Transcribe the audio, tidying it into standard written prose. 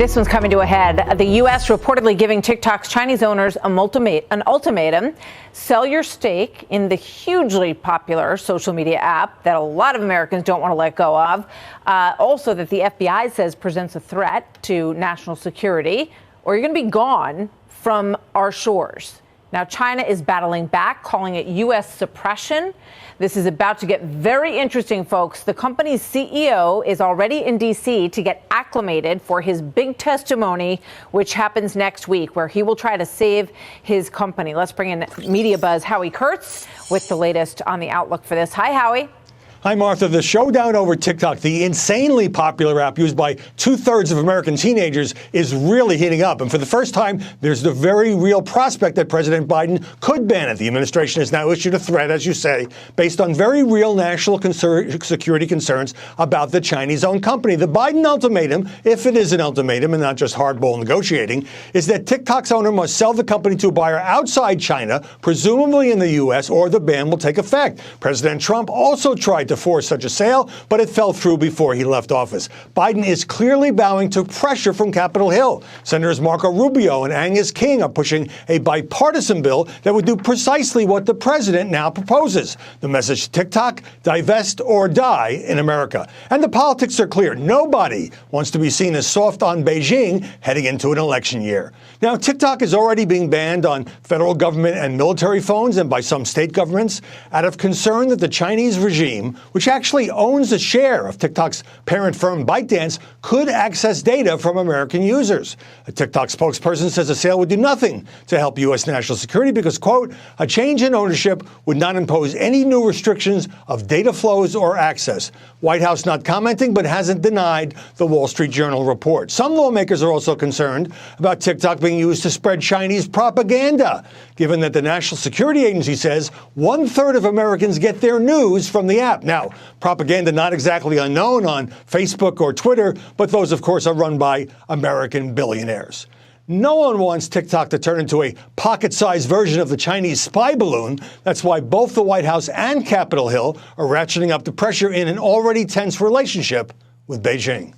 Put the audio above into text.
This one's coming to a head. The U.S. reportedly giving TikTok's Chinese owners an ultimatum. Sell your stake in the hugely popular social media app that a lot of Americans don't want to let go of. Also that the FBI says presents a threat to national security, or you're going to be gone from our shores. Now, China is battling back, calling it U.S. suppression. This is about to get very interesting, folks. The company's CEO is already in D.C. to get acclimated for his big testimony, which happens next week, where he will try to save his company. Let's bring in MediaBuzz Howard Kurtz with the latest on the outlook for this. Hi, Howie. Hi, Martha. The showdown over TikTok, the insanely popular app used by 2/3 of American teenagers, is really heating up. And for the first time, there's the very real prospect that President Biden could ban it. The administration has now issued a threat, as you say, based on very real national security concerns about the Chinese-owned company. The Biden ultimatum, if it is an ultimatum and not just hardball negotiating, is that TikTok's owner must sell the company to a buyer outside China, presumably in the U.S., or the ban will take effect. President Trump also tried to force such a sale, but it fell through before he left office. Biden is clearly bowing to pressure from Capitol Hill. Senators Marco Rubio and Angus King are pushing a bipartisan bill that would do precisely what the president now proposes. The message to TikTok: divest or die in America. And the politics are clear. Nobody wants to be seen as soft on Beijing heading into an election year. Now, TikTok is already being banned on federal government and military phones and by some state governments out of concern that the Chinese regime, which actually owns a share of TikTok's parent firm ByteDance, could access data from American users. A TikTok spokesperson says a sale would do nothing to help U.S. national security because, quote, a change in ownership would not impose any new restrictions of data flows or access. White House not commenting, but hasn't denied the Wall Street Journal report. Some lawmakers are also concerned about TikTok being used to spread Chinese propaganda, given that the National Security Agency says 1/3 of Americans get their news from the app. Now, propaganda not exactly unknown on Facebook or Twitter, but those, of course, are run by American billionaires. No one wants TikTok to turn into a pocket-sized version of the Chinese spy balloon. That's why both the White House and Capitol Hill are ratcheting up the pressure in an already tense relationship with Beijing.